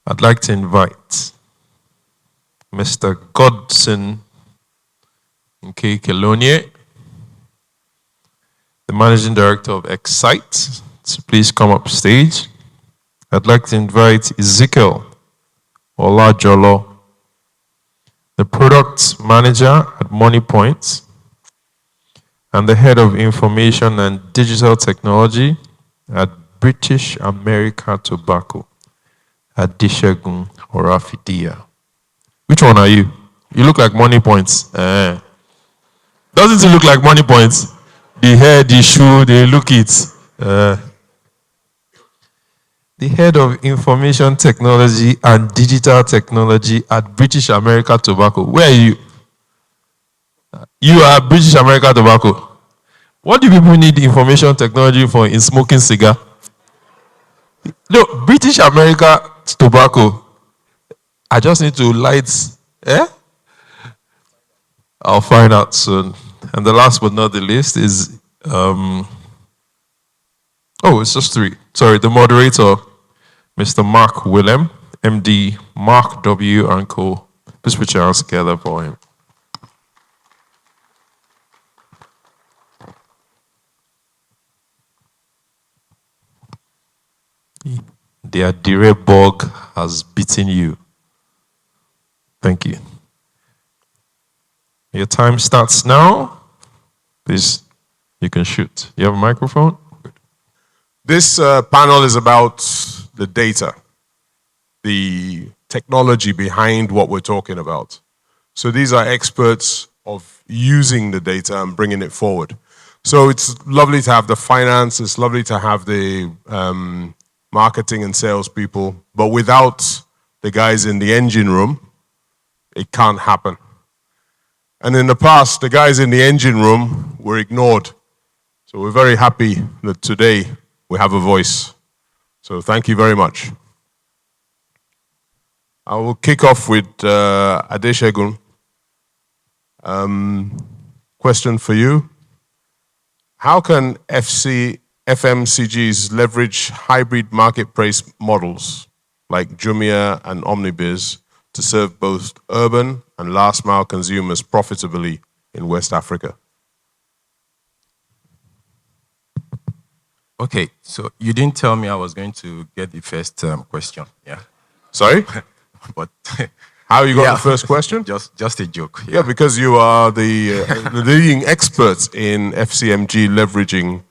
I'd like to invite Mr. Godson Nkekelonye, the Managing Director of Excite, to please come up stage. I'd like to invite Ezekiel Olajolo, the Product Manager at MoneyPoint and the Head of Information and Digital Technology at British America Tobacco, Adishegun Orafidia. Which one are you? You look like MoneyPoint. Doesn't it look like MoneyPoint? The hair, the shoe, they look it. The Head of Information Technology and Digital Technology at British America Tobacco. Where are you? You are British America Tobacco. What do people need information technology for in smoking cigar? No, British America Tobacco. I just need to light. I'll find out soon. And the last but not the least is, it's just three. Sorry, the moderator, Mr. Mark Willem, MD, Mark W. and Co. Please put your hands together for him. The Adire bug has beaten you. Thank you. Your time starts now. Please, you can shoot. You have a microphone? Good. This panel is about the data, the technology behind what we're talking about. So these are experts of using the data and bringing it forward. So it's lovely to have the finance, it's lovely to have the marketing and sales people, but without the guys in the engine room, it can't happen. And in the past, the guys in the engine room were ignored. So we're very happy that today we have a voice. So thank you very much. I will kick off with Adeshegun. Question for you. How can FMCGs leverage hybrid marketplace models like Jumia and Omnibiz to serve both urban and last-mile consumers profitably in West Africa? Okay, so you didn't tell me I was going to get the first question. Yeah. Sorry? But how you got the first question? Just a joke. Yeah, because you are the leading expert in FCMG leveraging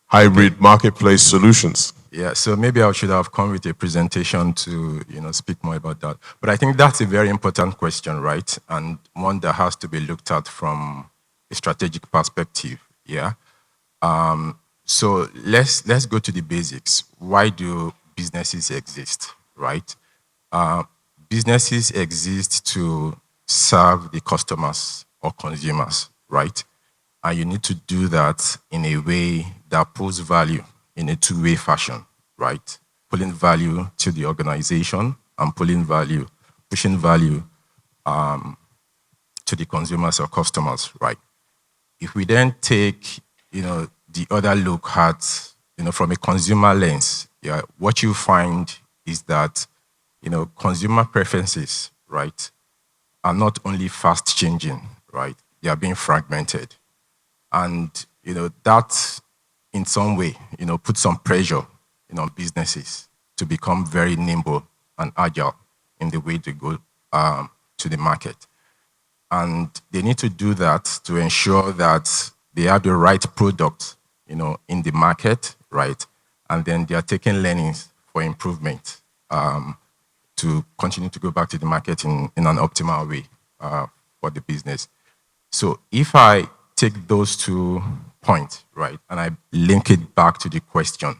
hybrid marketplace solutions. Yeah, so maybe I should have come with a presentation to speak more about that. But I think that's a very important question, right? And one that has to be looked at from a strategic perspective. Yeah. So let's go to the basics. Why do businesses exist, right? Businesses exist to serve the customers or consumers, right? And you need to do that in a way that pulls value in a two-way fashion, right? Pulling value to the organization and pushing value to the consumers or customers, right? If we then take, the other look at, from a consumer lens, yeah, what you find is that, consumer preferences, right, are not only fast changing, right? They are being fragmented. And, that in some way, puts some pressure, on businesses to become very nimble and agile in the way they go to the market. And they need to do that to ensure that they have the right product, in the market, right? And then they are taking learnings for improvement to continue to go back to the market in an optimal way for the business. So if I take those 2 points, right, and I link it back to the question,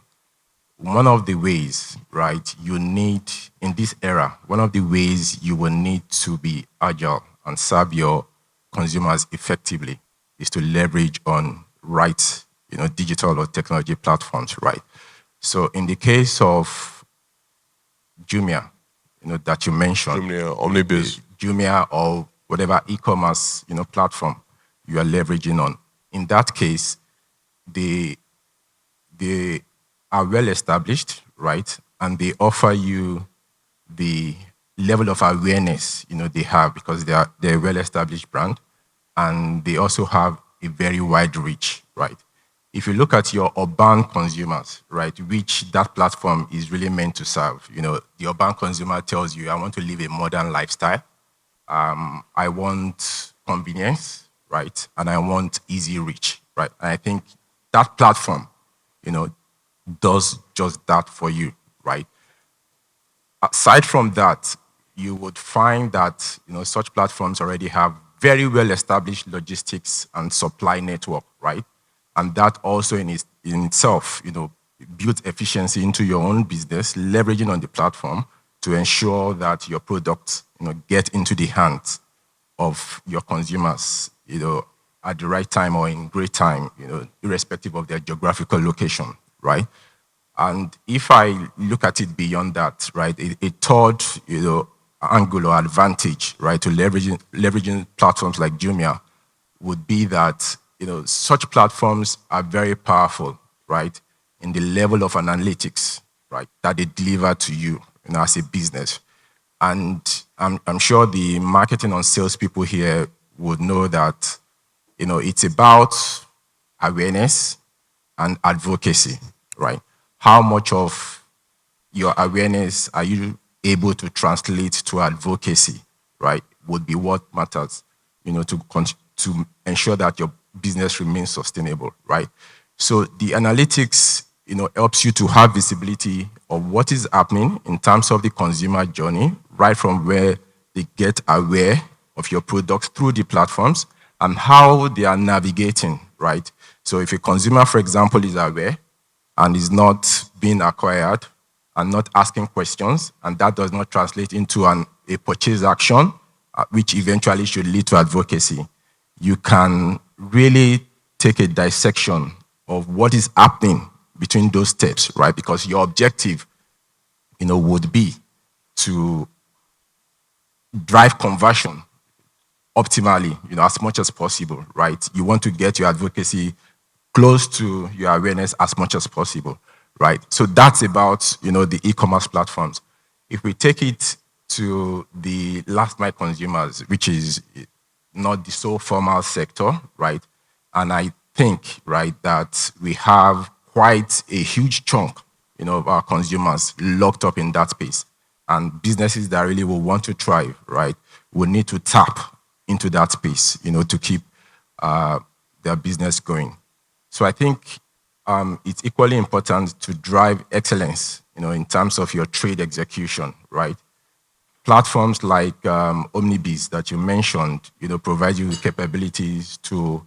one of the ways, right, you need, in this era, one of the ways you will need to be agile and serve your consumers effectively is to leverage on right, digital or technology platforms, right? So in the case of Jumia, that you mentioned, Jumia, Omnibiz. Jumia or whatever e-commerce, platform you are leveraging on. In that case, they are well established, right? And they offer you the level of awareness, they have because they're a well-established brand, and they also have a very wide reach, right? If you look at your urban consumers, right, which that platform is really meant to serve, the urban consumer tells you, I want to live a modern lifestyle. I want convenience, right? And I want easy reach, right? And I think that platform, you know, does just that for you, right? Aside from that, you would find that such platforms already have very well established logistics and supply network, right? And that also in itself, builds efficiency into your own business, leveraging on the platform to ensure that your products, get into the hands of your consumers, at the right time or in great time, irrespective of their geographical location, right? And if I look at it beyond that, right, a third, angle or advantage, right, to leveraging platforms like Jumia would be that, such platforms are very powerful, right, in the level of analytics, right, that they deliver to you, as a business. And I'm sure the marketing and sales people here would know that, it's about awareness and advocacy, right? How much of your awareness are you able to translate to advocacy, right? Would be what matters, to ensure that your business remains sustainable, right? So the analytics, helps you to have visibility of what is happening in terms of the consumer journey, right from where they get aware of your products through the platforms and how they are navigating, right? So if a consumer, for example, is aware and is not being acquired and not asking questions, and that does not translate into a purchase action, which eventually should lead to advocacy, you can really take a dissection of what is happening between those steps, right? Because your objective, would be to drive conversion optimally, as much as possible, right? You want to get your advocacy close to your awareness as much as possible, right? So that's about, the e-commerce platforms. If we take it to the last mile consumers, which is not the so formal sector, right? And I think, right, that we have quite a huge chunk, of our consumers locked up in that space. And businesses that really will want to thrive, right, will need to tap into that space, to keep their business going. So I think it's equally important to drive excellence, in terms of your trade execution, right? Platforms like Omnibiz that you mentioned, provide you with capabilities to,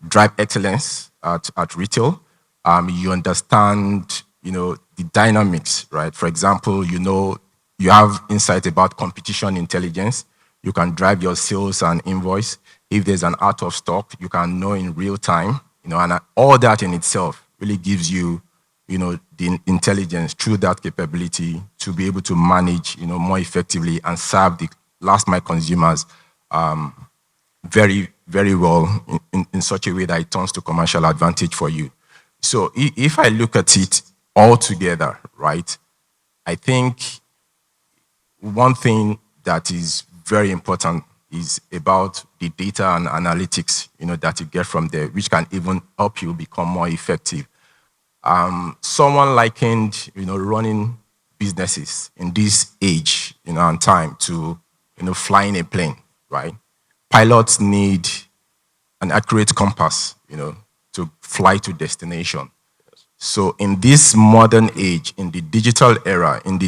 drive excellence at retail. You understand, the dynamics, right? For example, you have insight about competition intelligence. You can drive your sales and invoice. If there's an out of stock, you can know in real time, and all that in itself really gives you, the intelligence through that capability to be able to manage, more effectively and serve the last mile consumers very, very well in such a way that it turns to commercial advantage for you. So if I look at it all together, right, I think one thing that is very important is about the data and analytics, that you get from there, which can even help you become more effective. Someone likened, running businesses in this age, and time to, flying a plane, right? Pilots need an accurate compass, to fly to destination. So in this modern age, in the digital era, in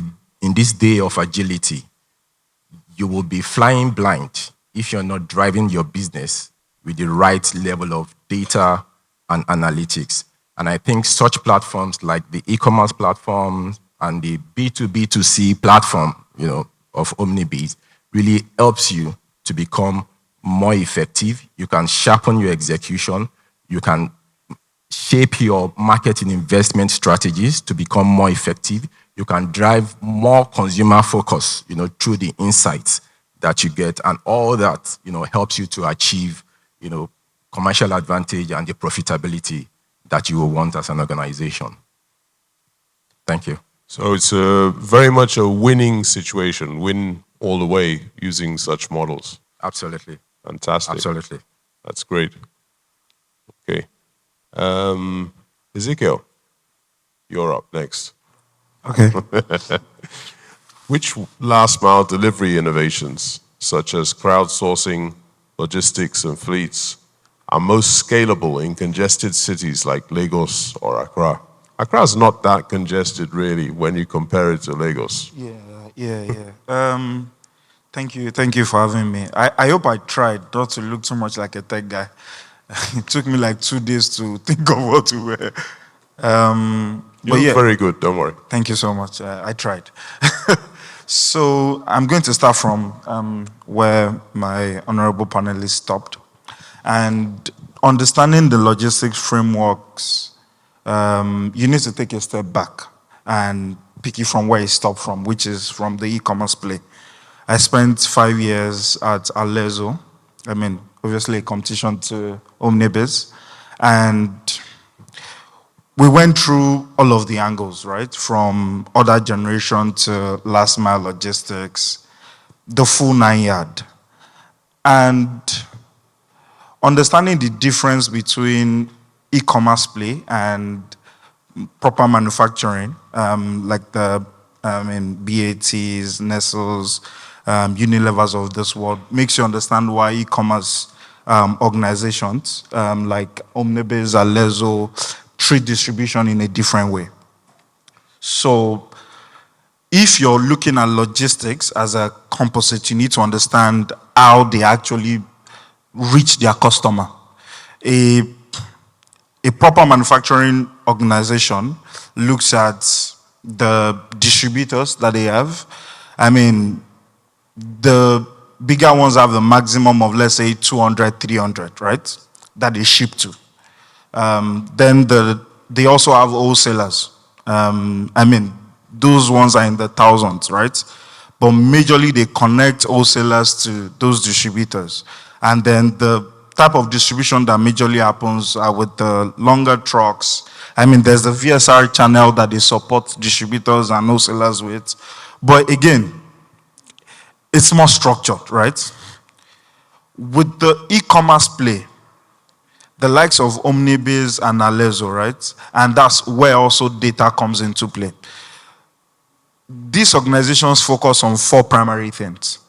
this day of agility, you will be flying blind if you're not driving your business with the right level of data and analytics. And I think such platforms like the e-commerce platforms and the B2B2C platform, of Omnibiz really helps you to become more effective. You can sharpen your execution. You can shape your marketing investment strategies to become more effective. You can drive more consumer focus, through the insights that you get, and all that, helps you to achieve, commercial advantage and the profitability that you will want as an organization. Thank you. So it's very much a winning situation, win all the way using such models. Absolutely. Fantastic. Absolutely. That's great. Okay. Ezekiel, you're up next. Okay. Which last mile delivery innovations, such as crowdsourcing, logistics, and fleets, are most scalable in congested cities like Lagos or Accra? Accra is not that congested, really, when you compare it to Lagos. Yeah. Thank you for having me. I hope I tried not to look too much like a tech guy. It took me like 2 days to think of what to wear. You look very good, don't worry. Thank you so much. I tried. So I'm going to start from where my honorable panelist stopped. And understanding the logistics frameworks, you need to take a step back and pick it from where it stopped from, which is from the e-commerce play. I spent 5 years at Alezo. Obviously a competition to Omnibiz. And we went through all of the angles, right? From order generation to last mile logistics, the full 9 yard. And understanding the difference between e-commerce play and proper manufacturing, like the BATs, Nestles, Unilevers of this world, makes you understand why e-commerce organizations like Omnibiz, Alezo, treat distribution in a different way. So if you're looking at logistics as a composite, you need to understand how they actually reach their customer. A proper manufacturing organization looks at the distributors that they have. The bigger ones have the maximum of, let's say, 200, 300, right? That they ship to. Then they also have wholesalers. Those ones are in the thousands, right? But majorly they connect wholesalers to those distributors. And then the type of distribution that majorly happens are with the longer trucks. There's the VSR channel that they support distributors and wholesalers with. But again, it's more structured, right? With the e-commerce play, the likes of Omnibiz and Alezo, right? And that's where also data comes into play. These organizations focus on 4 primary things: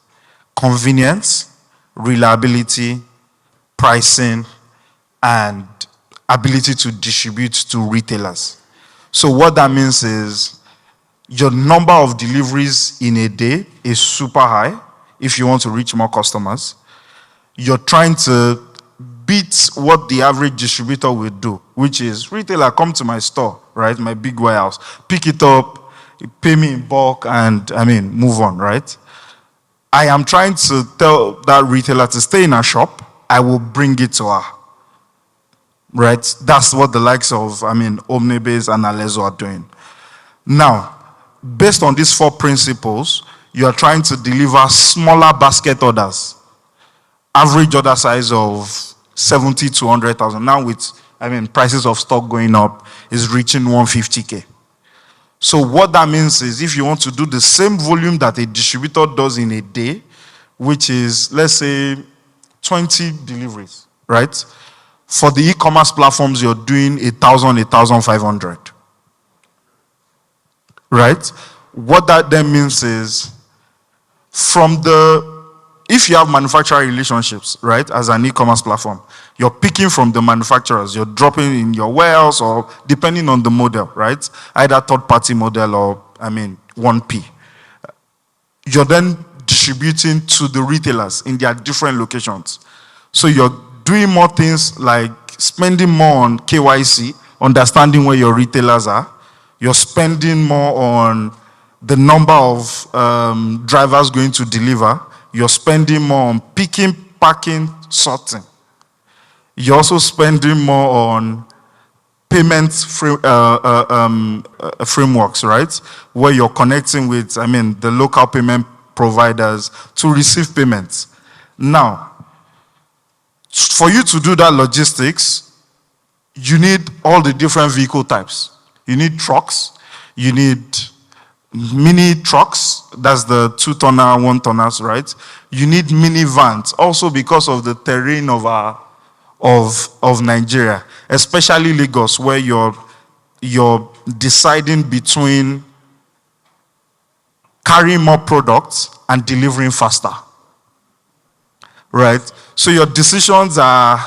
convenience, reliability, pricing, and ability to distribute to retailers. So what that means is your number of deliveries in a day is super high if you want to reach more customers. You're trying to beat what the average distributor will do, which is retailer, come to my store, right? My big warehouse, pick it up, pay me in bulk, and move on, right? I am trying to tell that retailer to stay in our shop. I will bring it to her, right? That's what the likes of, Omnibiz and Alezo are doing. Now, based on these 4 principles, you are trying to deliver smaller basket orders. Average order size of 70 to 100,000. Now with, prices of stock going up, is reaching 150K. So what that means is if you want to do the same volume that a distributor does in a day, which is, let's say, 20 deliveries, right? For the e-commerce platforms, you're doing 1,000, 1,500. Right? What that then means is if you have manufacturer relationships, right, as an e-commerce platform, you're picking from the manufacturers, you're dropping in your warehouse, or depending on the model, right? Either third-party model or, 1P. You're then distributing to the retailers in their different locations. So you're doing more things like spending more on KYC, understanding where your retailers are. You're spending more on the number of drivers going to deliver. You're spending more on picking, packing, sorting. You're also spending more on payment frameworks, right? Where you're connecting with, the local payment providers to receive payments. Now, for you to do that logistics, you need all the different vehicle types. You need trucks, you need mini trucks, that's the 2-tonner, 1-tonners, right? You need minivans, also because of the terrain of Nigeria, especially Lagos, where you're deciding between carrying more products and delivering faster, right? So your decisions are,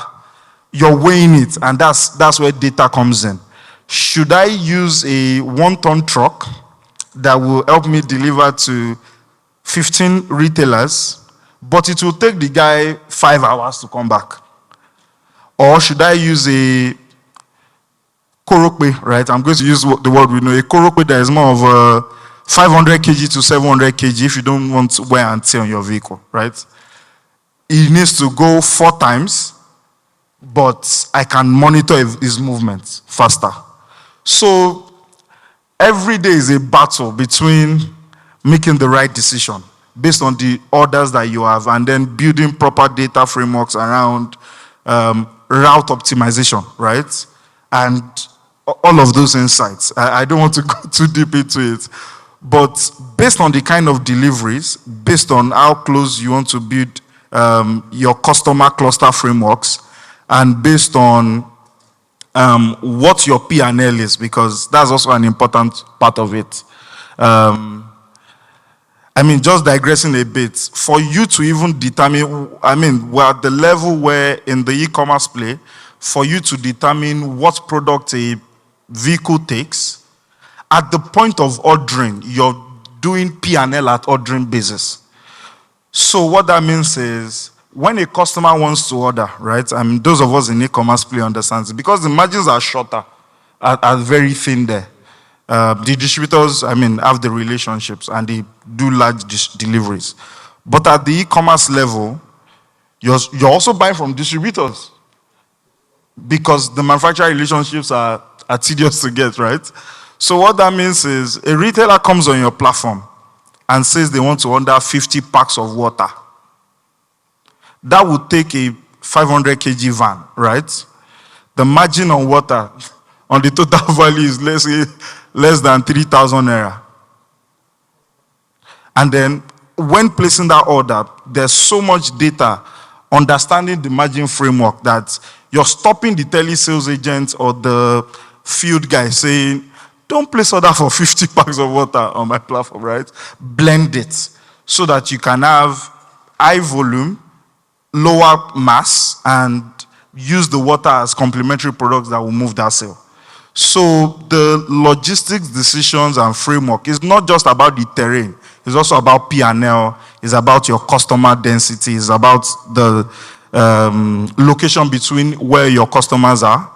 you're weighing it, and that's where data comes in. Should I use a 1-ton truck that will help me deliver to 15 retailers, but it will take the guy 5 hours to come back? Or should I use a korokpe, right? I'm going to use the word we know. A korokpe that is more of a 500 kg to 700 kg if you don't want wear and tear on your vehicle, right? It needs to go 4 times, but I can monitor his movements faster. So every day is a battle between making the right decision based on the orders that you have and then building proper data frameworks around route optimization, right? And all of those insights. I don't want to go too deep into it, but based on the kind of deliveries, based on how close you want to build your customer cluster frameworks, and based on what your P&L is, because that's also an important part of it. I mean, just digressing a bit, for you to even determine, I mean, we're at the level where in the e-commerce play, for you to determine what product a vehicle takes, at the point of ordering, you're doing P&L at ordering basis. So what that means is, when a customer wants to order, right, I mean, those of us in e-commerce play understand it, because the margins are shorter, are very thin there. The distributors, I mean, have the relationships and they do large deliveries. But at the e-commerce level, you're also buying from distributors because the manufacturer relationships are tedious to get, right? So what that means is a retailer comes on your platform and says they want to order 50 packs of water. That would take a 500 kg van, right? The margin on water on the total value is, let's say, less than 3,000 naira. And then when placing that order, there's so much data, understanding the margin framework, that you're stopping the telesales agent or the field guy saying, don't place order for 50 packs of water on my platform, right? Blend it so that you can have high volume, lower mass, and use the water as complementary products that will move that sale. So the logistics decisions and framework is not just about the terrain. It's also about P&L. It's about your customer density. It's about the location between where your customers are,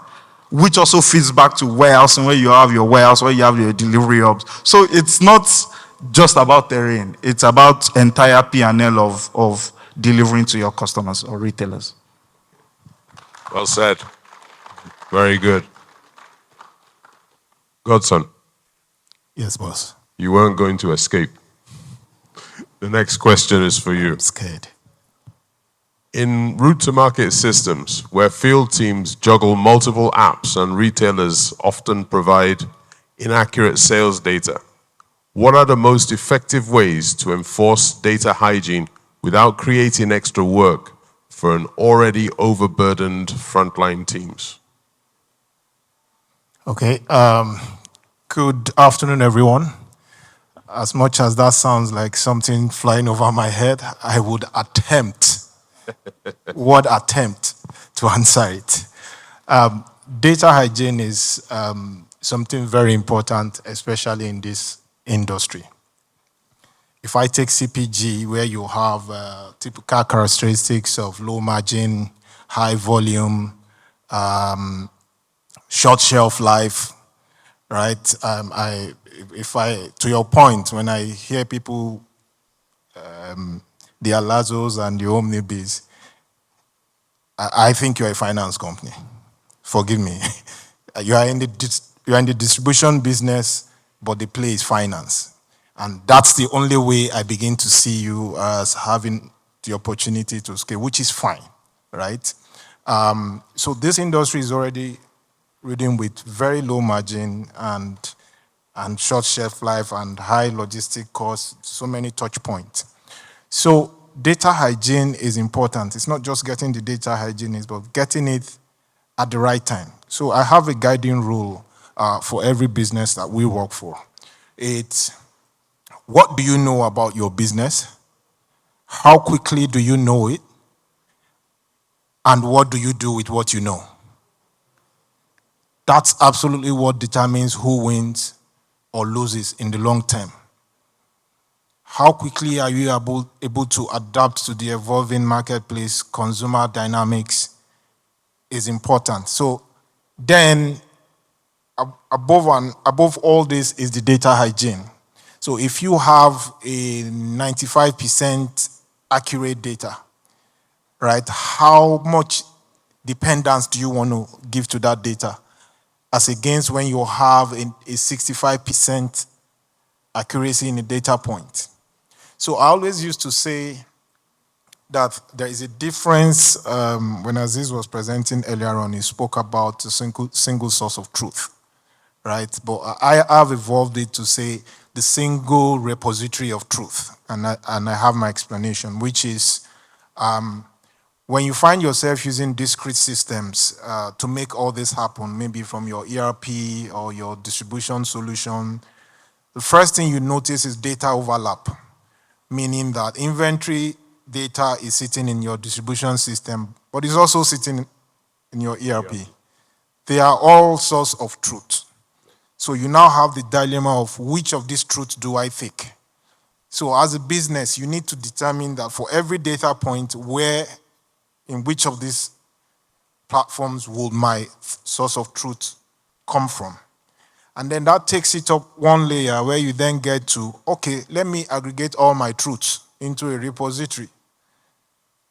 which also feeds back to warehouse, and where you have your warehouse, where you have your delivery hubs. So it's not just about terrain. It's about entire P&L of delivering to your customers or retailers. Well said. Very good. Godson, Yes, boss. you weren't going to escape. The next question is for you. I'm scared. In route to market systems, where field teams juggle multiple apps and retailers often provide inaccurate sales data, what are the most effective ways to enforce data hygiene without creating extra work for an already overburdened frontline teams? Okay. Good afternoon, everyone. As much as that sounds like something flying over my head, I would attempt to answer it. Data hygiene is something very important, especially in this industry. If I take CPG, where you have typical characteristics of low margin, high volume, short shelf life, right? To your point, when I hear people, the Alazos and the Omnibis, I think you're a finance company. Forgive me. You are in the distribution business, but the play is finance. And that's the only way I begin to see you as having the opportunity to scale, which is fine, right? So this industry is already reading with very low margin, and and short shelf life and high logistic costs, so many touch points. So data hygiene is important. It's not just getting the data hygiene, but getting it at the right time. So I have a guiding rule for every business that we work for. It's what do you know about your business? How quickly do you know it? And what do you do with what you know? That's absolutely what determines who wins or loses in the long term. How quickly are you able to adapt to the evolving marketplace, consumer dynamics is important. So then above all this is the data hygiene. So if you have a 95% accurate data, right, how much dependence do you want to give to that data? As against when you have a 65% accuracy in a data point. So I always used to say that there is a difference. When Aziz was presenting earlier on, he spoke about a single source of truth, right? But I have evolved it to say the single repository of truth, and I have my explanation, which is when you find yourself using discrete systems to make all this happen, maybe from your ERP or your distribution solution, the first thing you notice is data overlap, meaning that inventory data is sitting in your distribution system, but it's also sitting in your ERP. They are all source of truth. So you now have the dilemma of which of these truths do I take? So as a business, you need to determine that for every data point, where in which of these platforms will my source of truth come from? And then that takes it up one layer where you then get to, okay, let me aggregate all my truths into a repository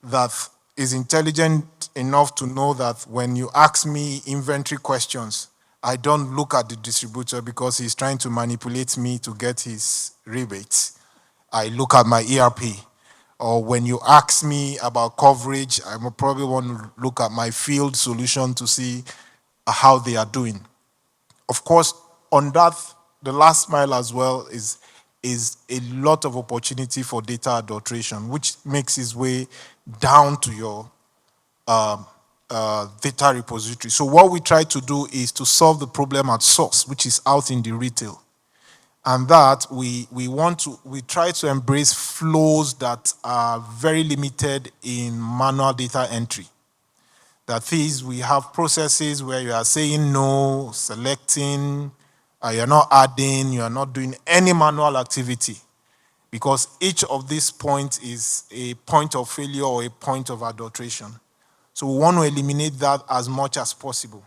that is intelligent enough to know that when you ask me inventory questions, I don't look at the distributor because he's trying to manipulate me to get his rebates. I look at my ERP. Or when you ask me about coverage, I will probably want to look at my field solution to see how they are doing. Of course, on that, the last mile as well is a lot of opportunity for data adulteration, which makes its way down to your data repository. So what we try to do is to solve the problem at source, which is out in the retail. And that we try to embrace flows that are very limited in manual data entry. That is, we have processes where you are saying no, selecting, you're not adding, you're not doing any manual activity, because each of these points is a point of failure or a point of adulteration. So we want to eliminate that as much as possible.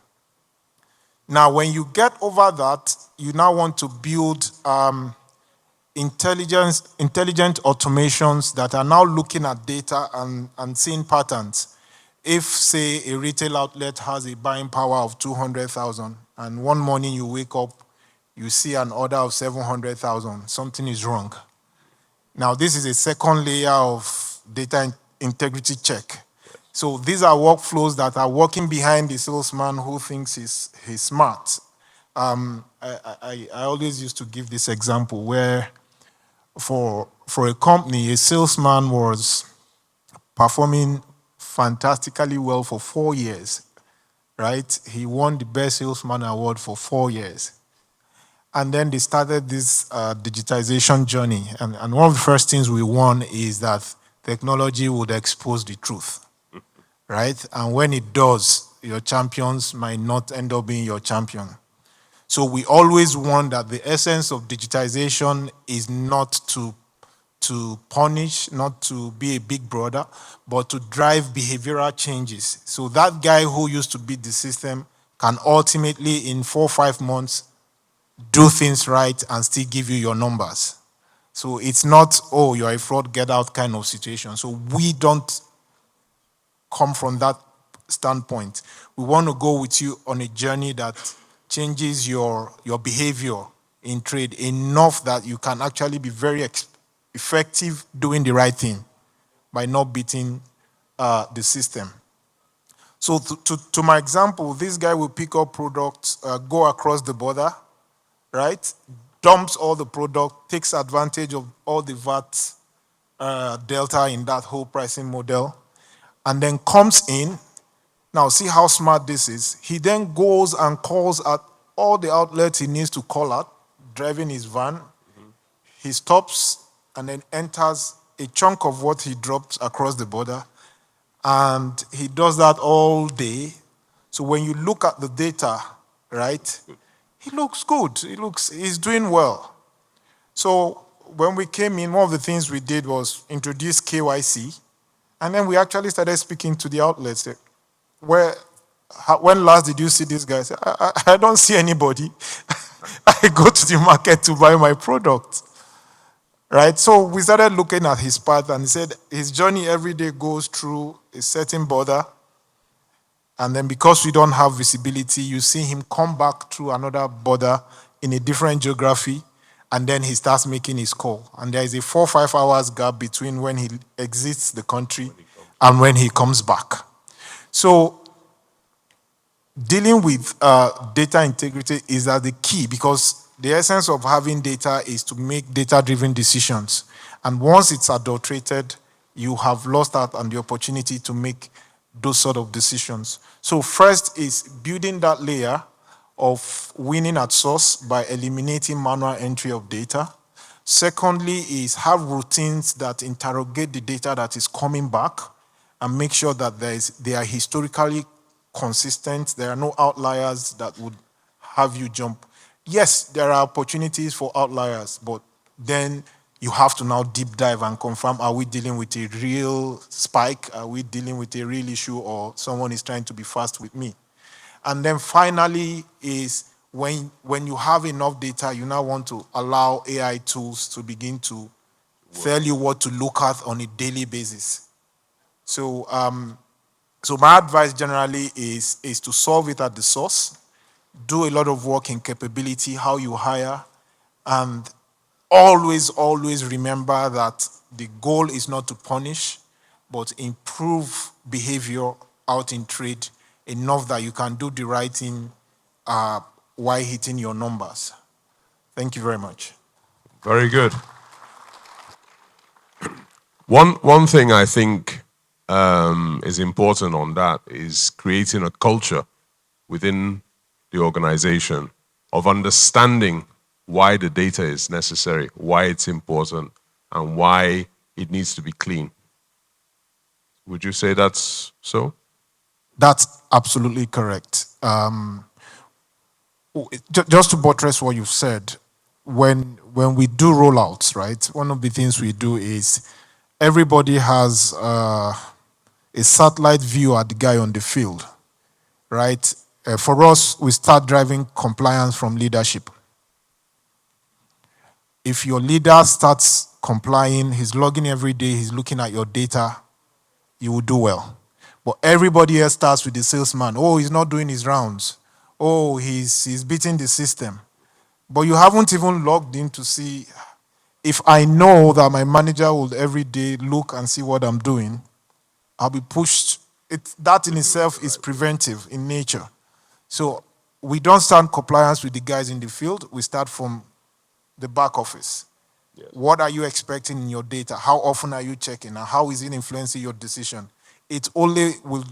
Now, when you get over that, you now want to build intelligent automations that are now looking at data and seeing patterns. If, say, a retail outlet has a buying power of 200,000 and one morning you wake up, you see an order of 700,000, something is wrong. Now, this is a second layer of data integrity check. So these are workflows that are working behind the salesman who thinks he's smart. I always used to give this example where for a company, a salesman was performing fantastically well for 4 years, right? He won the Best Salesman Award for 4 years. And then they started this digitization journey. And one of the first things we won is that technology would expose the truth, right? And when it does, your champions might not end up being your champion. So we always want that the essence of digitization is not to punish, not to be a big brother, but to drive behavioral changes. So that guy who used to beat the system can ultimately, in 4 or 5 months, do things right and still give you your numbers. So it's not, oh, you're a fraud, get out kind of situation. So we don't come from that standpoint. We want to go with you on a journey that changes your behavior in trade enough that you can actually be very effective doing the right thing by not beating the system. So to my example, this guy will pick up products, go across the border, right? dumps all the product, takes advantage of all the VAT delta in that whole pricing model, and then comes in. Now, see how smart this is. He then goes and calls at all the outlets he needs to call at, driving his van. He stops and then enters a chunk of what he drops across the border. And he does that all day. So when you look at the data, right, he looks good. He's doing well. So when we came in, one of the things we did was introduce KYC. And then we actually started speaking to the outlets. When last did you see these guys? I don't see anybody. I go to the market to buy my product. Right? So we started looking at his path, and he said his journey every day goes through a certain border. And then because we don't have visibility, you see him come back through another border in a different geography, and then he starts making his call. And there is a 4 or 5 hours gap between when he exits the country and when he comes back. So dealing with data integrity is at the key, because the essence of having data is to make data-driven decisions. And once it's adulterated, you have lost out on the opportunity to make those sort of decisions. So first is building that layer of winning at source by eliminating manual entry of data. Secondly is have routines that interrogate the data that is coming back and make sure that they are historically consistent. There are no outliers that would have you jump. Yes, there are opportunities for outliers, but then you have to now deep dive and confirm, are we dealing with a real spike? Are we dealing with a real issue, or someone is trying to be fast with me? And then finally is when you have enough data, you now want to allow AI tools to begin to tell you what to look at on a daily basis. So my advice generally is to solve it at the source, do a lot of work in capability, how you hire, and always remember that the goal is not to punish, but improve behavior out in trade enough that you can do the right thing while hitting your numbers. Thank you very much. Very good. One thing I think is important on that is creating a culture within the organization of understanding why the data is necessary, why it's important, and why it needs to be clean. Would you say that's so? That's absolutely correct. Just to buttress what you've said, when we do rollouts, right, one of the things we do is everybody has a satellite view at the guy on the field, right? For us, we start driving compliance from leadership. If your leader starts complying, he's logging every day, he's looking at your data, you will do well. But everybody else starts with the salesman. Oh, he's not doing his rounds. Oh, he's beating the system. But you haven't even logged in to see. If I know that my manager will every day look and see what I'm doing, I'll be pushed. That in itself is preventive in nature. So we don't start compliance with the guys in the field. We start from the back office. Yes. What are you expecting in your data? How often are you checking? And how is it influencing your decision? It only will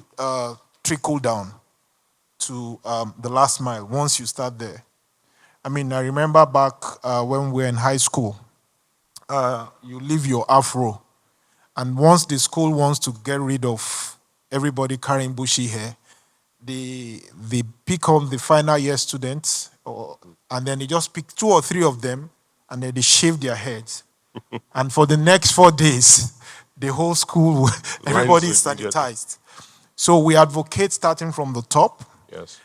trickle down to the last mile once you start there. I mean, I remember back when we were in high school, you leave your afro, and once the school wants to get rid of everybody carrying bushy hair, they pick on the final year students, and then they just pick 2 or 3 of them, and then they shave their heads. And for the next 4 days, the whole school, everybody is sanitized. So we advocate starting from the top. Yes.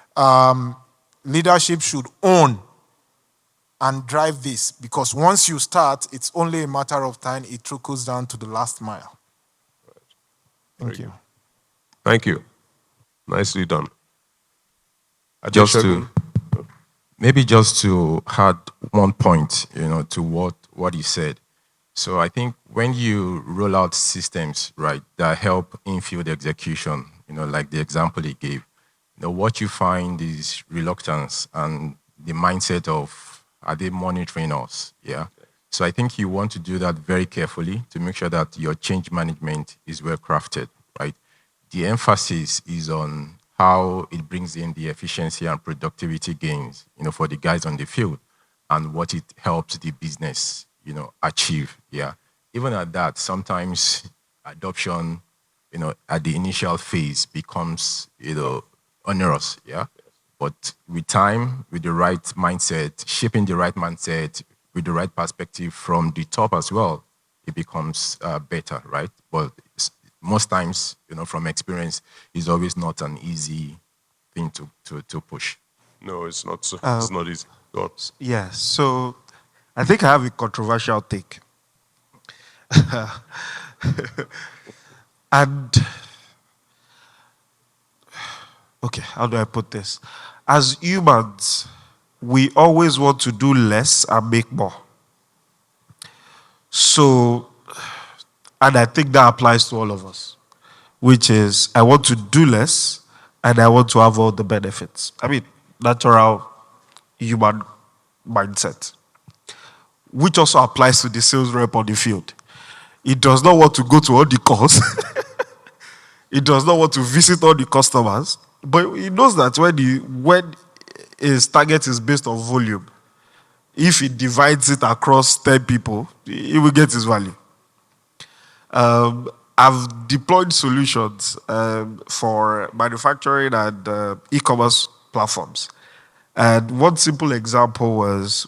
Leadership should own and drive this, because once you start, it's only a matter of time. It trickles down to the last mile. Right. Thank you. Thank you. Nicely done. Just to add one point, to what you said. So I think when you roll out systems, right, that help in-field execution, like the example he gave, what you find is reluctance and the mindset of Are they monitoring us? Yeah. So I think you want to do that very carefully to make sure that your change management is well crafted, right? The emphasis is on how it brings in the efficiency and productivity gains, for the guys on the field, and what it helps the business, achieve. Yeah. Even at that, sometimes adoption, at the initial phase becomes, onerous. Yeah. But with time, with the right mindset, shaping the right mindset, with the right perspective from the top as well, it becomes better, right? But most times, from experience, it's always not an easy thing to push. No, it's not. Uh, It's not easy. Go on. Yeah, so I think I have a controversial take. And, okay, how do I put this? As humans, we always want to do less and make more. So, and I think that applies to all of us, which is I want to do less and I want to have all the benefits. I mean, natural human mindset, which also applies to the sales rep on the field. It does not want to go to all the calls. It does not want to visit all the customers. But it knows that when his target is based on volume, if he divides it across 10 people, he will get his value. I've deployed solutions for manufacturing and e-commerce platforms. And one simple example was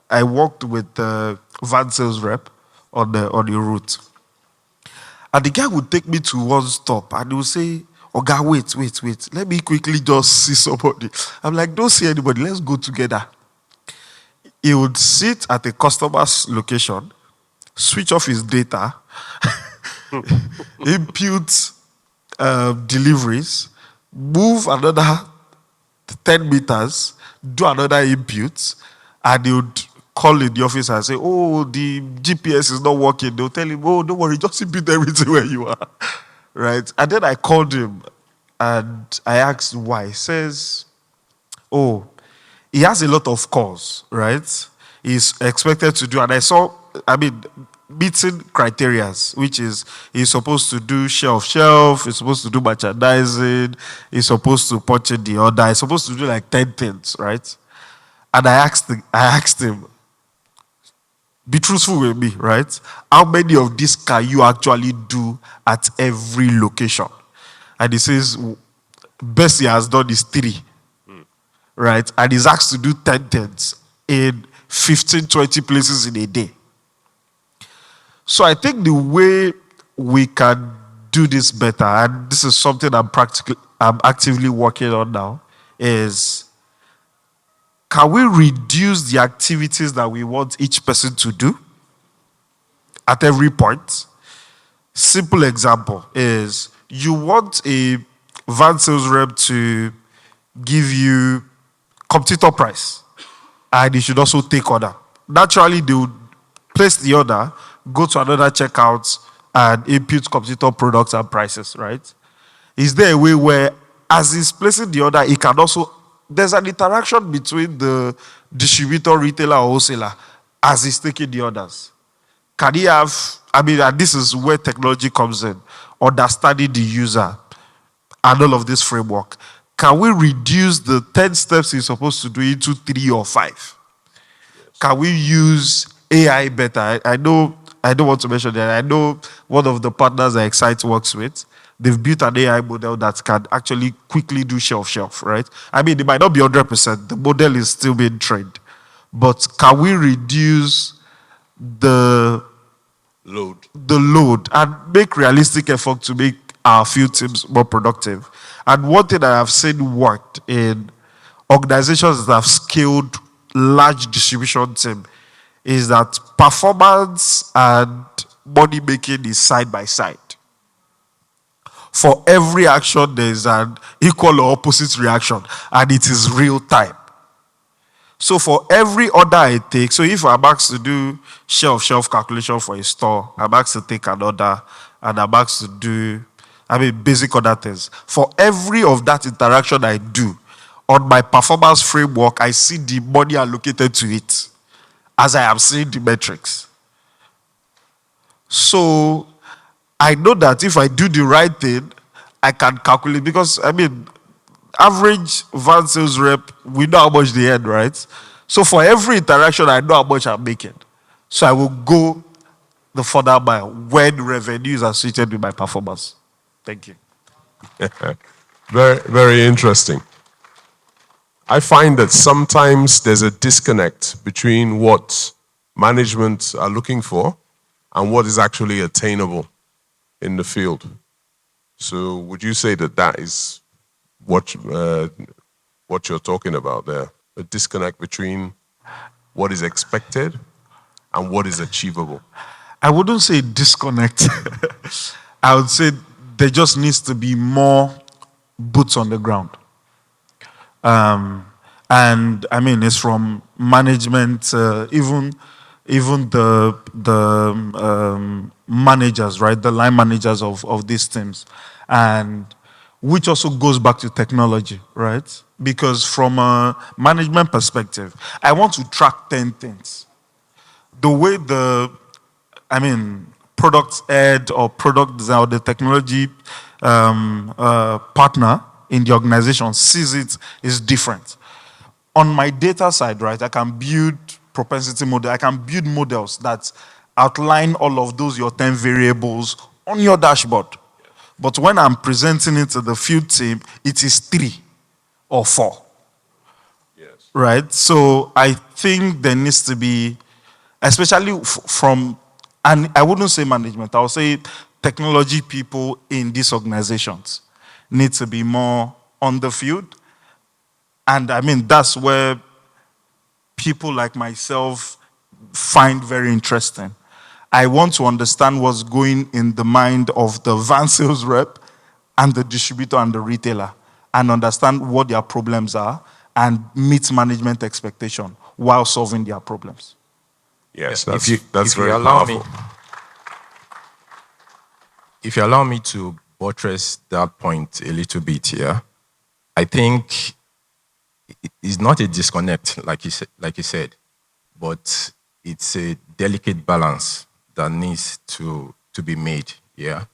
I worked with the van sales rep on the route. And the guy would take me to one stop and he would say, "Oh, God, wait. Let me quickly just see somebody." I'm like, "Don't see anybody. Let's go together." He would sit at a customer's location, switch off his data, impute deliveries, move another 10 meters, do another impute, and he would call in the office and say, "Oh, the GPS is not working." They'll tell him, "Oh, don't worry, just impute everything where you are." Right? And then I called him and I asked why. He says, "Oh, he has a lot of calls, right? He's expected to do," and meeting criterias, which is he's supposed to do shelf, he's supposed to do merchandising, he's supposed to punch in the order, he's supposed to do like 10 things, right? And I asked him, be truthful with me, right? How many of these can you actually do at every location? And he says, best he has done is 3. Right? And he's asked to do 10 things in 15, 20 places in a day. So I think the way we can do this better, and this is something I'm actively working on now, is can we reduce the activities that we want each person to do at every point? Simple example is you want a van sales rep to give you competitor price, and he should also take order. Naturally, they would place the order, go to another checkout, and impute competitor products and prices, right? Is there a way where, as he's placing the order, he can also, there's an interaction between the distributor, retailer, or wholesaler as he's taking the orders? Can he have, and this is where technology comes in, understanding the user and all of this framework. Can we reduce the 10 steps he's supposed to do into 3 or 5? Yes. Can we use AI better? I don't want to mention that. I know one of the partners that Excite works with, they've built an AI model that can actually quickly do shelf, right? It might not be 100%. The model is still being trained. But can we reduce the load and make realistic effort to make our field teams more productive? And one thing that I've seen worked in organizations that have scaled large distribution team is that performance and money making is side by side. For every action, there's an equal or opposite reaction, and it is real time. So for every order I take, so if I'm asked to do shelf calculation for a store, I'm asked to take an order, and I'm asked to do, basic other things. For every of that interaction I do, on my performance framework, I see the money allocated to it as I am seeing the metrics. So I know that if I do the right thing, I can calculate because I mean, average van sales rep, we know how much they earn, right? So for every interaction, I know how much I'm making. So I will go the further mile when revenues are associated with my performance. Thank you. Very, very interesting. I find that sometimes there's a disconnect between what management are looking for and what is actually attainable in the field. So would you say that that is what you're talking about there? A disconnect between what is expected and what is achievable? I wouldn't say disconnect. I would say there just needs to be more boots on the ground. And I mean, it's from management, even the managers, right? The line managers of these teams, and which also goes back to technology, right? Because from a management perspective, I want to track 10 things. The way I mean, product head or product design or the technology partner in the organization sees it is different. On my data side, right, I can build propensity model. I can build models that outline all of those your 10 variables on your dashboard. But when I'm presenting it to the field team, it is 3 or 4. Yes. Right? So I think there needs to be, especially from, and I wouldn't say management, I would say technology people in these organizations need to be more on the field. And I mean, that's where people like myself find very interesting. I want to understand what's going in the mind of the van sales rep and the distributor and the retailer and understand what their problems are and meet management expectation while solving their problems. Yes, if that's you very allow powerful. me, if you allow me to buttress that point a little bit here, I think it's not a disconnect, like you said, but it's a delicate balance that needs to be made. Yeah.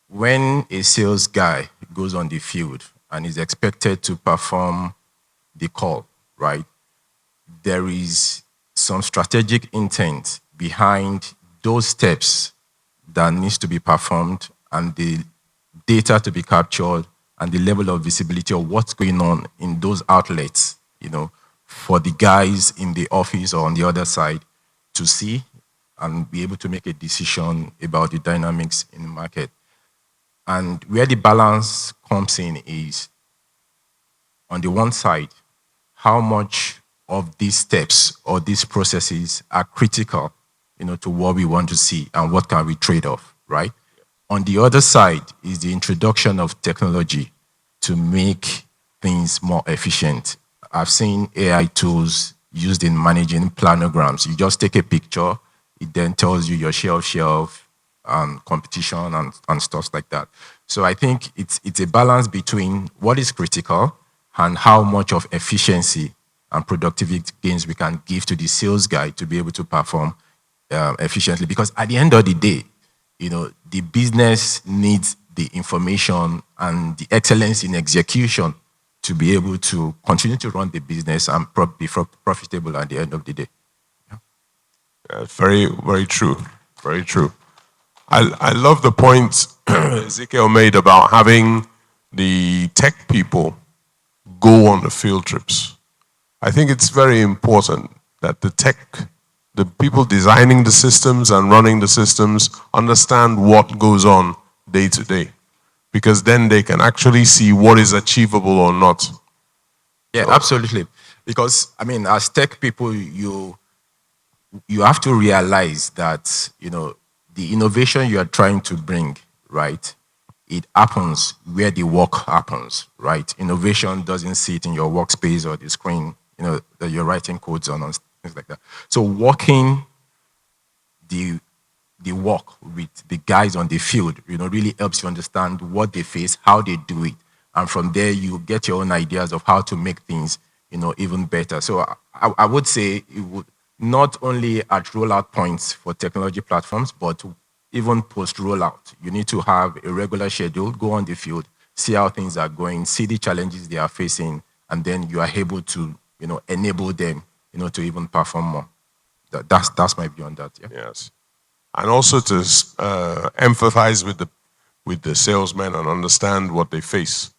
When a sales guy goes on the field and is expected to perform the call, right? There is some strategic intent behind those steps that needs to be performed and the data to be captured and the level of visibility of what's going on in those outlets, for the guys in the office or on the other side to see and be able to make a decision about the dynamics in the market. And where the balance comes in is, on the one side, how much of these steps or these processes are critical, to what we want to see and what can we trade off, right? On the other side is the introduction of technology to make things more efficient. I've seen AI tools used in managing planograms. You just take a picture, it then tells you your shelf, competition and stuff like that. So I think it's a balance between what is critical and how much of efficiency and productivity gains we can give to the sales guy to be able to perform efficiently. Because at the end of the day, the business needs the information and the excellence in execution to be able to continue to run the business and be profitable at the end of the day. Very, very true. Very true. I love the point Ezekiel made about having the tech people go on the field trips. I think it's very important that the people designing the systems and running the systems understand what goes on day to day, because then they can actually see what is achievable or not. Yeah, absolutely. Because as tech people, you have to realize that the innovation you are trying to bring, right? It happens where the work happens, right? Innovation doesn't sit in your workspace or the screen, that you're writing codes on and things like that. So working the work with the guys on the field, really helps you understand what they face, how they do it, And from there, you get your own ideas of how to make things, even better. So I would say it would not only at rollout points for technology platforms, but even post rollout, you need to have a regular schedule, go on the field, see how things are going, see the challenges they are facing, and then you are able to, enable them, to even perform more. That's my view on that. Yeah. Yes. And also to empathize with the salesmen and understand what they face.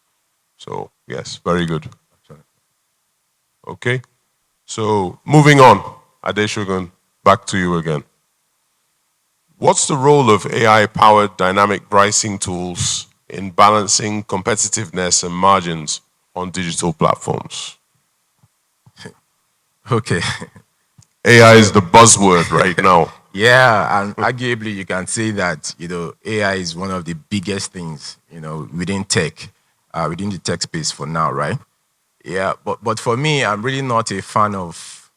So yes, very good. Okay. So moving on, Adeshogun, back to you again. What's the role of AI-powered dynamic pricing tools in balancing competitiveness and margins on digital platforms? Okay. AI is the buzzword right now. Yeah, and arguably you can say that AI is one of the biggest things within tech, within the tech space for now, right? Yeah, but for me, I'm really not a fan of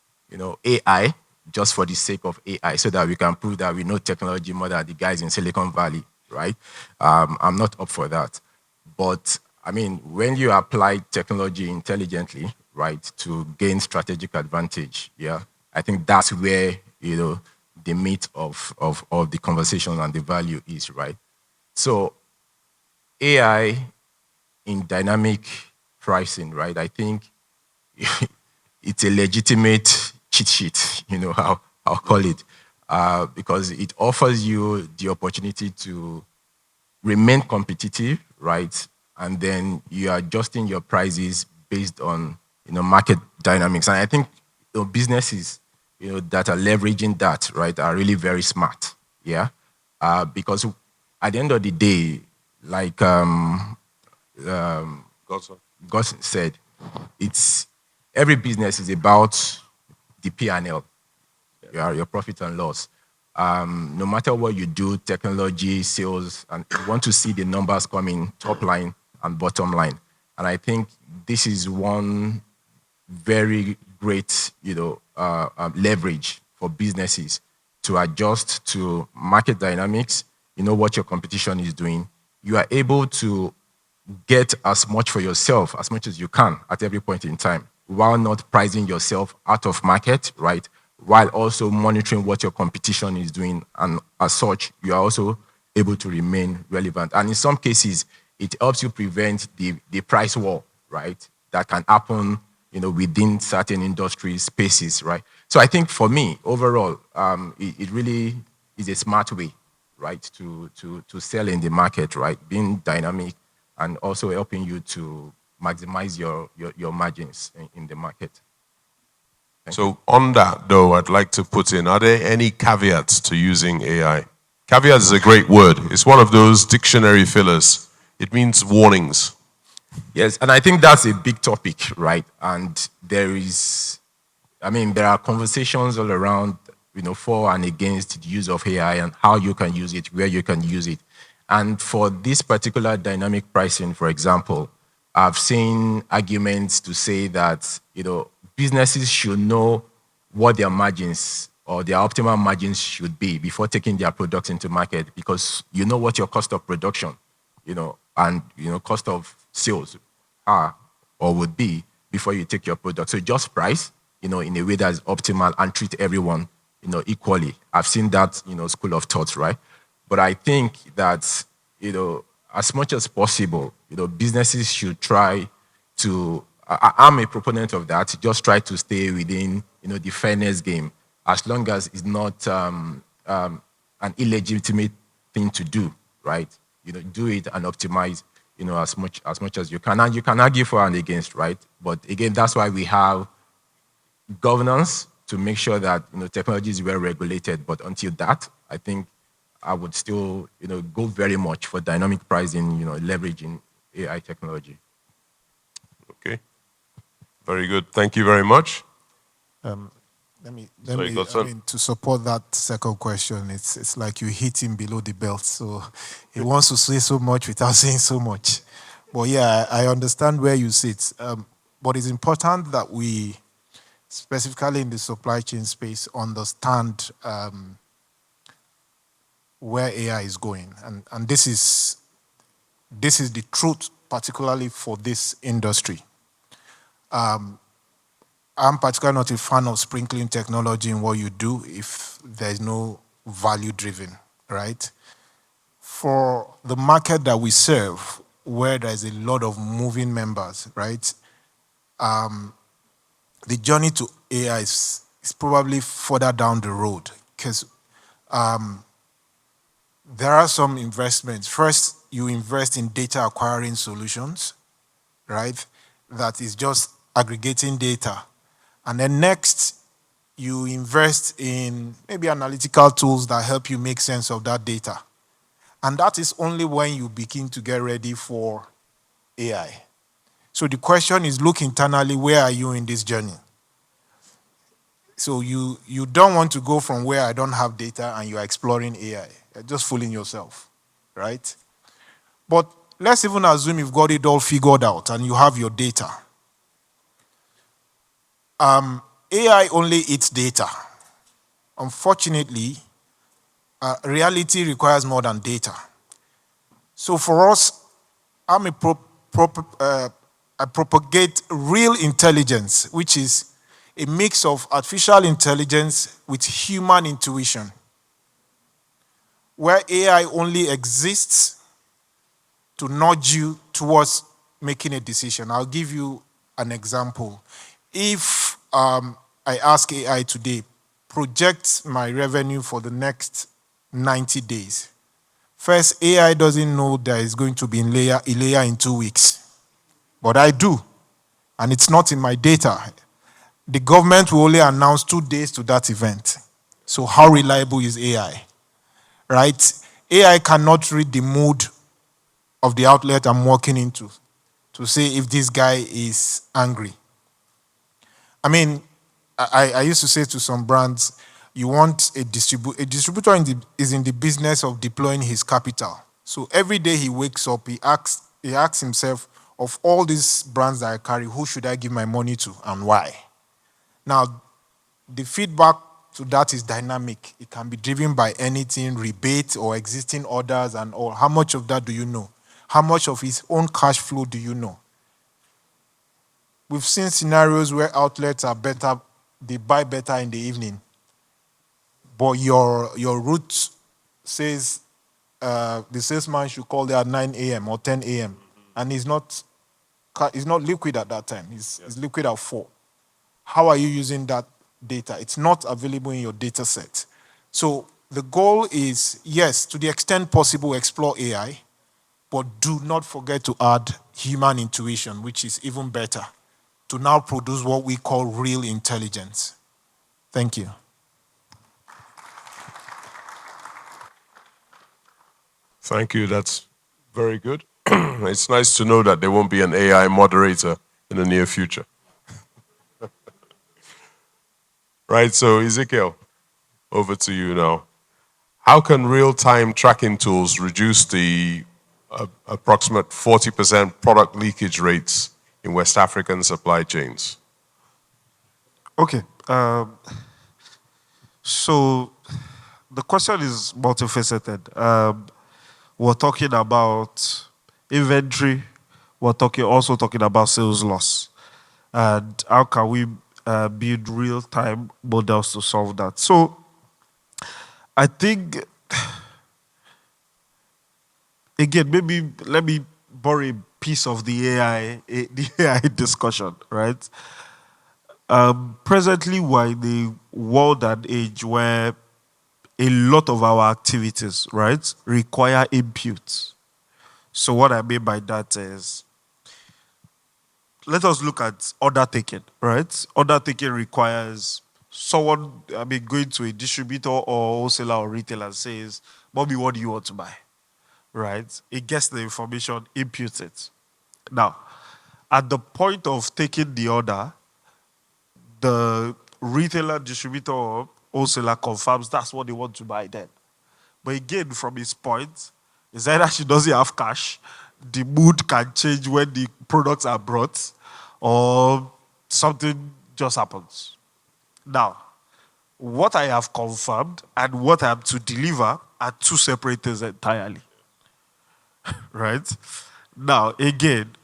AI just for the sake of AI, so that we can prove that we know technology more than the guys in Silicon Valley, right? I'm not up for that. But I mean, when you apply technology intelligently, right, to gain strategic advantage, yeah, I think that's where the meat of the conversation and the value is, right? So AI in dynamic pricing, right? I think it's a legitimate cheat sheet, how I'll call it, because it offers you the opportunity to remain competitive, right? And then you are adjusting your prices based on market dynamics. And I think businesses that are leveraging that, right, are really very smart. Yeah, because at the end of the day, like Godson. Gus said, it's every business is about the P&L, your profit and loss. No matter what you do, technology, sales, and you want to see the numbers coming top line and bottom line. And I think this is one very great, leverage for businesses to adjust to market dynamics. You know what your competition is doing. You are able to get as much for yourself as much as you can at every point in time, while not pricing yourself out of market, right? While also monitoring what your competition is doing, and as such, you are also able to remain relevant. And in some cases, it helps you prevent the price war, right? That can happen, within certain industry spaces, right? So I think for me, overall, it really is a smart way, right, to sell in the market, right? Being dynamic and also helping you to maximize your margins in the market. So on that though, I'd like to put in, are there any caveats to using AI? Caveat is a great word. It's one of those dictionary fillers. It means warnings. Yes, and I think that's a big topic, right? And there are conversations all around, for and against the use of AI and how you can use it, where you can use it. And for this particular dynamic pricing, for example, I've seen arguments to say that, businesses should know what their margins or their optimal margins should be before taking their products into market, because you know what your cost of production, and cost of sales are or would be before you take your product. So just price, in a way that is optimal and treat everyone, equally. I've seen that, school of thought, right? But I think that, as much as possible, businesses should try to, I'm a proponent of that, just try to stay within, the fairness game, as long as it's not an illegitimate thing to do, right? Do it and optimize, as much as you can. And you can argue for and against, right? But again, that's why we have governance to make sure that technology is well regulated. But until that, I think I would still go very much for dynamic pricing, leveraging AI technology. Okay. Very good. Thank you very much. Let me, Godson. to support that second question, it's like you hit him below the belt. So he wants to say so much without saying so much. But yeah, I understand where you sit. But it's important that we, specifically in the supply chain space, understand where AI is going. And this is the truth particularly for this industry. I'm particularly not a fan of sprinkling technology in what you do if there's no value driven, right? For the market that we serve, where there's a lot of moving members, right? The journey to AI is probably further down the road because there are some investments. First, you invest in data acquiring solutions, right? That is just aggregating data. And then next, you invest in maybe analytical tools that help you make sense of that data. And that is only when you begin to get ready for AI. So the question is, look internally, where are you in this journey? So you don't want to go from where I don't have data and you are exploring AI. You're just fooling yourself, right? But let's even assume you've got it all figured out and you have your data. AI only eats data. Unfortunately, reality requires more than data. So for us, I'm a I propagate real intelligence, which is a mix of artificial intelligence with human intuition, where AI only exists to nudge you towards making a decision. I'll give you an example. If I ask AI today, project my revenue for the next 90 days. First, AI doesn't know there is going to be a layer in 2 weeks. But I do. And it's not in my data. The government will only announce 2 days to that event. So how reliable is AI? Right? AI cannot read the mood of the outlet I'm walking into to say if this guy is angry. I mean, I used to say to some brands, you want a distributor is in the business of deploying his capital. So every day he wakes up, he asks himself, of all these brands that I carry, who should I give my money to and why? Now, the feedback to that is dynamic. It can be driven by anything, rebate or existing orders and all. How much of that do you know? How much of his own cash flow do you know? We've seen scenarios where outlets are better, they buy better in the evening, but your route says the salesman should call there at 9 a.m. or 10 a.m. and he's not liquid at that time. He's liquid at 4. How are you using that data? It's not available in your data set. So the goal is, yes, to the extent possible, explore AI, but do not forget to add human intuition, which is even better, to now produce what we call real intelligence. Thank you. Thank you. That's very good. It's nice to know that there won't be an AI moderator in the near future. Right, so Ezekiel, over to you now. How can real-time tracking tools reduce the approximate 40% product leakage rates in West African supply chains? Okay. So the question is multifaceted. We're talking about inventory. We're also talking about sales loss. And how can we build real-time models to solve that? So I think, again, maybe let me borrow a piece of the AI discussion, right? Presently, we're in a world and age where a lot of our activities, right, require input. So what I mean by that is, let us look at order taking, right? Order taking requires someone, going to a distributor or wholesaler or retailer and says, Bobby, what do you want to buy? Right? It gets the information, imputes it. Now, at the point of taking the order, the retailer, distributor, or wholesaler confirms that's what they want to buy then. But again, from his point, it's either she doesn't have cash, the mood can change when the products are brought, or something just happens. Now, what I have confirmed and what I have to deliver are two separate things entirely. Right? Now, again,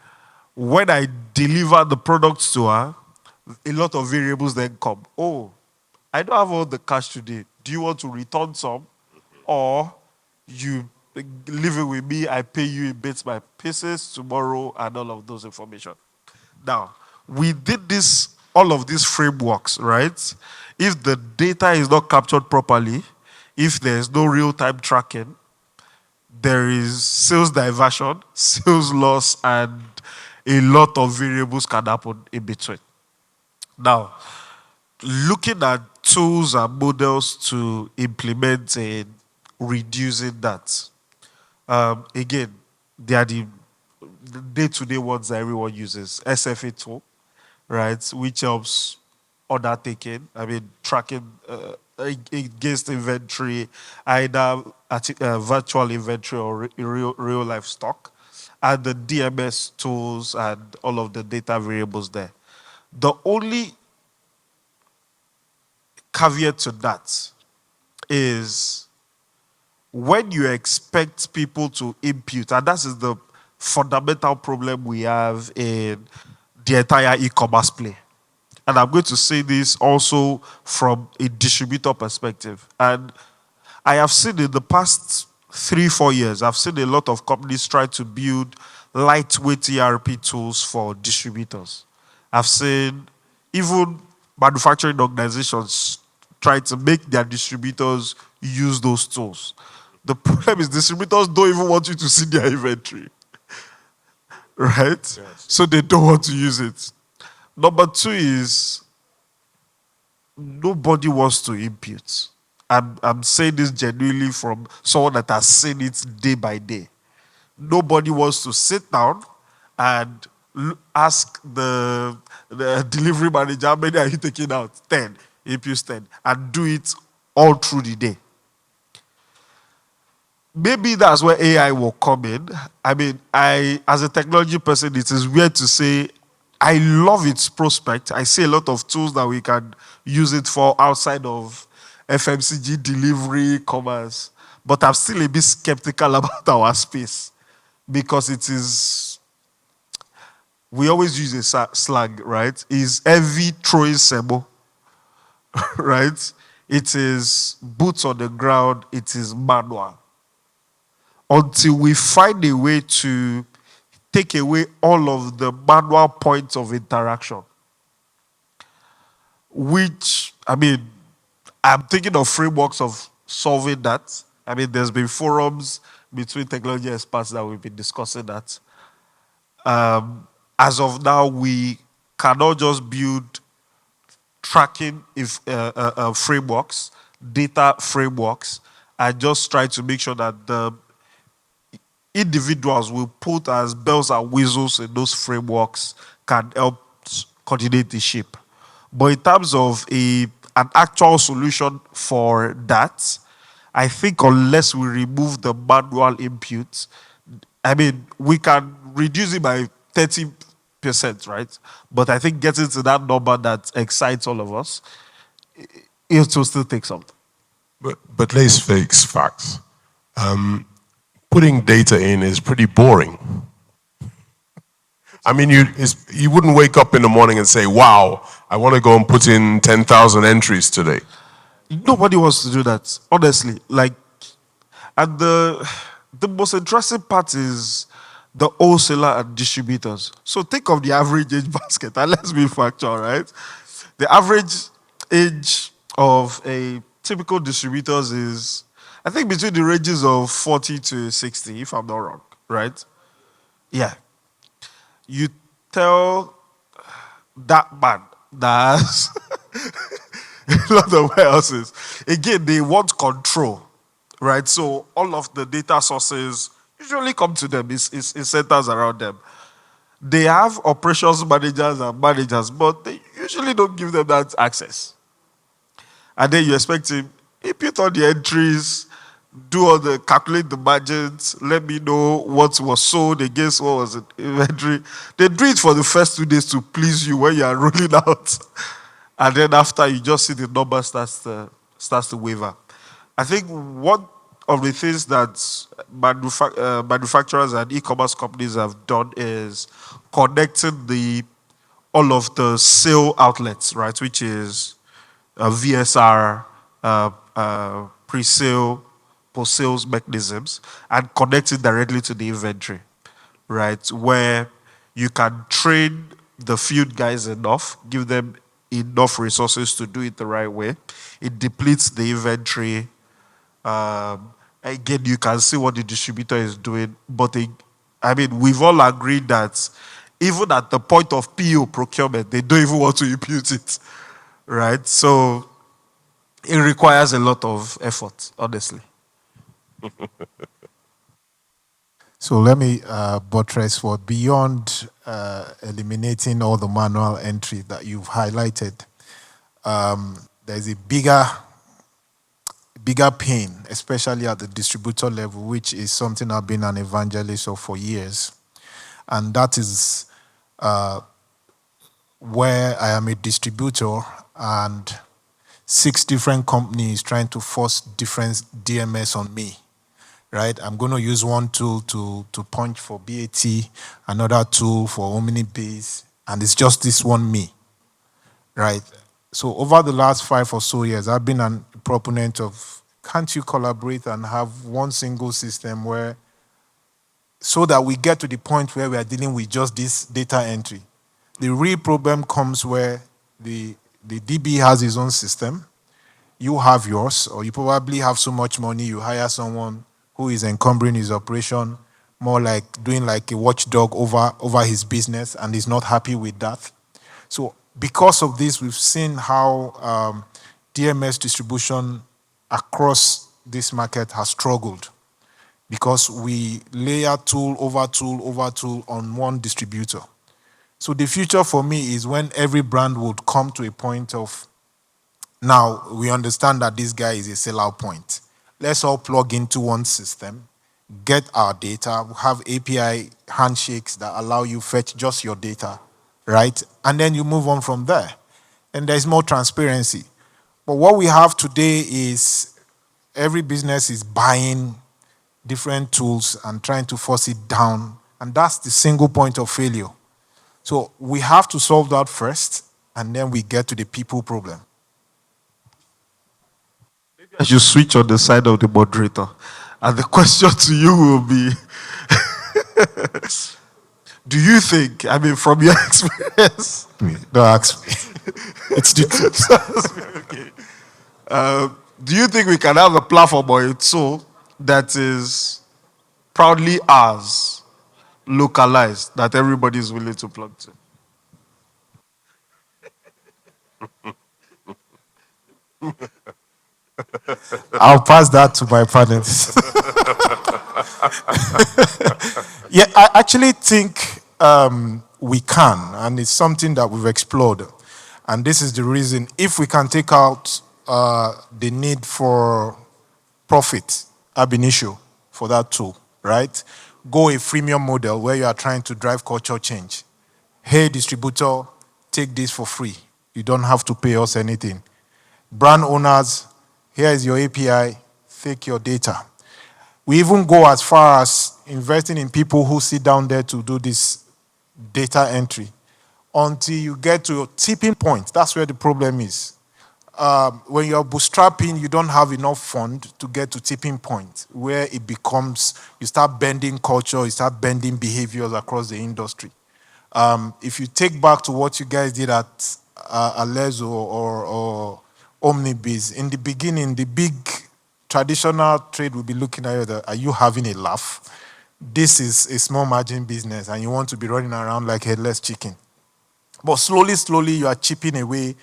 when I deliver the products to her, a lot of variables then come. Oh, I don't have all the cash today. Do you want to return some? Or you leave it with me, I pay you in bits by pieces tomorrow, and all of those information. Now, we did this, all of these frameworks, right? If the data is not captured properly, if there's no real-time tracking, there is sales diversion, sales loss, and a lot of variables can happen in between. Now, looking at tools and models to implement in reducing that. Again, they are the day-to-day ones that everyone uses. SFA tool, right, which helps order taking, tracking against inventory, either at, virtual inventory or real life stock, and the DMS tools and all of the data variables there. The only caveat to that is when you expect people to impute, and that is the fundamental problem we have in the entire e-commerce play. And I'm going to say this also from a distributor perspective. And I have seen in the past 3-4 years, I've seen a lot of companies try to build lightweight ERP tools for distributors. I've seen even manufacturing organizations try to make their distributors use those tools. The problem is distributors don't even want you to see their inventory. Right? Yes. So they don't want to use it. Number two is nobody wants to impute. I'm saying this genuinely from someone that has seen it day by day. Nobody wants to sit down and ask the delivery manager, how many are you taking out? 10. Impute 10. And do it all through the day. Maybe that's where AI will come in. I, as a technology person, it is weird to say I love its prospect. I see a lot of tools that we can use it for outside of FMCG delivery, commerce. But I'm still a bit skeptical about our space because it is, we always use a slang, right? Is heavy throwing sebo, right? It is boots on the ground. It is manual. Until we find a way to take away all of the manual points of interaction. Which, I'm thinking of frameworks of solving that. There's been forums between technology experts that we've been discussing that. As of now, we cannot just build tracking frameworks, data frameworks, and just try to make sure that the individuals will put as bells and whistles in those frameworks can help coordinate the ship. But in terms of an actual solution for that, I think unless we remove the manual input, we can reduce it by 30%, right? But I think getting to that number that excites all of us, it will still take something. But let's face facts. Putting data in is pretty boring. You wouldn't wake up in the morning and say, wow, I want to go and put in 10,000 entries today. Nobody wants to do that, honestly. And the most interesting part is the wholesaler and distributors. So think of the average age basket, and let's be factual, right? The average age of a typical distributors is, I think, between the ranges of 40 to 60, if I'm not wrong, right? Yeah. You tell that man that has a lot of warehouses. Again, they want control, right? So all of the data sources usually come to them. It's centers around them. They have operations managers and managers, but they usually don't give them that access. And then you expect him, input all the entries, calculate the margins, let me know what was sold against what was in inventory. They do it for the first 2 days to please you when you are rolling out. And then after, you just see the number starts to waver. I think what of the things that manufacturers and e-commerce companies have done is connecting the all of the sale outlets, right, which is VSR, pre-sale, post-sales mechanisms, and connect it directly to the inventory, right, where you can train the field guys enough, give them enough resources to do it the right way. It depletes the inventory. Again, you can see what the distributor is doing, but I mean, we've all agreed that even at the point of PO procurement, they don't even want to impute it, right? So it requires a lot of effort, honestly. So let me buttress for beyond eliminating all the manual entry that you've highlighted. There's a bigger pain, especially at the distributor level, which is something I've been an evangelist of for years. And that is where I am a distributor and 6 different companies trying to force different DMS on me, right? I'm going to use one tool to punch for BAT, another tool for Omnibase, and it's just this one me, right? So over the last 5 or so years, I've been a proponent of can't you collaborate and have one single system where so that we get to the point where we are dealing with just this data entry. The real problem comes where the DB has his own system, you have yours, or you probably have so much money, you hire someone who is encumbering his operation, more like doing like a watchdog over his business, and is not happy with that. So because of this, we've seen how DMS distribution across this market has struggled because we layer tool over tool over tool on one distributor. So the future for me is when every brand would come to a point of, now we understand that this guy is a sellout point. Let's all plug into one system, get our data, have API handshakes that allow you fetch just your data, right? And then you move on from there. And there's more transparency. But what we have today is every business is buying different tools and trying to force it down. And that's the single point of failure. So we have to solve that first, and then we get to the people problem. I should switch on the side of the moderator. And the question to you will be do you think, I mean, from your experience, Don't ask me. It's the truth. okay. Do you think we can have a platform or a tool that is proudly ours, localized, that everybody is willing to plug to? I'll pass that to my panelists. Yeah, I actually think we can, and it's something that we've explored. And this is the reason, if we can take out the need for profit ab initio for that tool, right? Go a freemium model where you are trying to drive culture change. Hey, distributor, take this for free. You don't have to pay us anything. Brand owners, here is your API, take your data. We even go as far as investing in people who sit down there to do this data entry until you get to a tipping point. That's where the problem is. When you're bootstrapping, you don't have enough fund to get to tipping point where it becomes, you start bending culture, you start bending behaviors across the industry. If you take back to what you guys did at Alezo or Omnibase, in the beginning, the big traditional trade will be looking at you, are you having a laugh? This is a small margin business and you want to be running around like headless chicken. But slowly, you are chipping away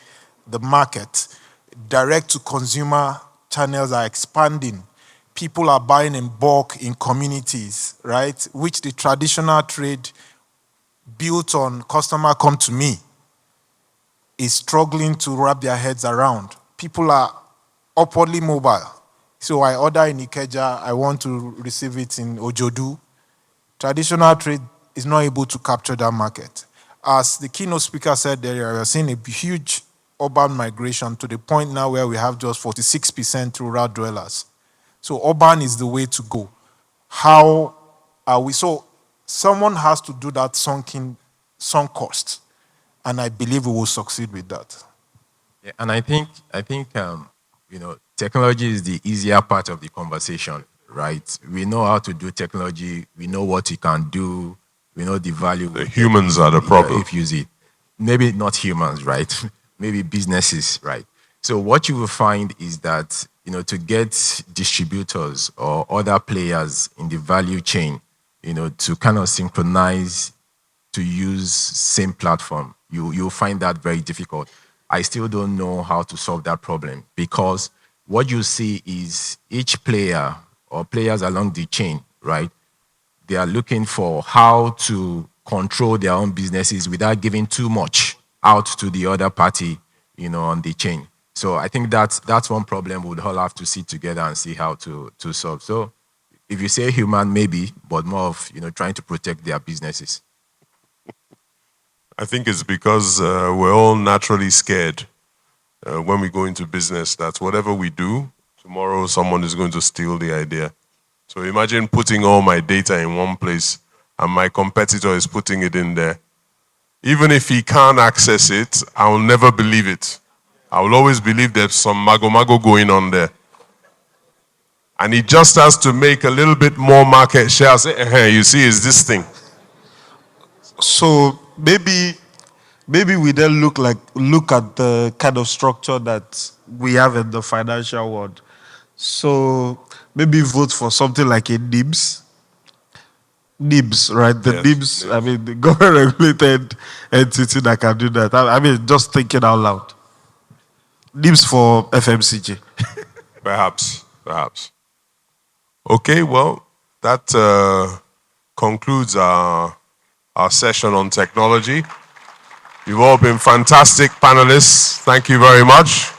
the market. Direct to consumer channels are expanding. People are buying in bulk in communities, right? Which the traditional trade built on customer come to me is struggling to wrap their heads around. People are upwardly mobile. So I order in Ikeja, I want to receive it in Ojodu. Traditional trade is not able to capture that market. As the keynote speaker said earlier, we are seeing a huge urban migration to the point now where we have just 46% rural dwellers. So urban is the way to go. How are we? So someone has to do that sunk cost, and I believe we will succeed with that. Yeah, and I think technology is the easier part of the conversation, right? We know how to do technology. We know what it can do. We know the value The we get humans are the problem. if you use it. Maybe not humans, right? Maybe businesses, right? So what you will find is that to get distributors or other players in the value chain, to kind of synchronize to use same platform. You'll find that very difficult. I still don't know how to solve that problem because what you see is each player or players along the chain, right? They are looking for how to control their own businesses without giving too much out to the other party, on the chain. So I think that's one problem we'd all have to sit together and see how to solve. So if you say human, maybe, but more of trying to protect their businesses. I think it's because we're all naturally scared when we go into business that whatever we do, tomorrow someone is going to steal the idea. So imagine putting all my data in one place and my competitor is putting it in there. Even if he can't access it, I will never believe it. I will always believe there's some mago going on there. And he just has to make a little bit more market share. Say, you see, it's this thing. So maybe we then look at the kind of structure that we have in the financial world. So maybe vote for something like a NIBS. NIBS, right? The Yes, NIBS, I NIBS. mean, the government regulated entity that can do that. I mean, just thinking out loud. NIBS for FMCG. Perhaps. Okay, well, that concludes our session on technology. You've all been fantastic panelists. Thank you very much.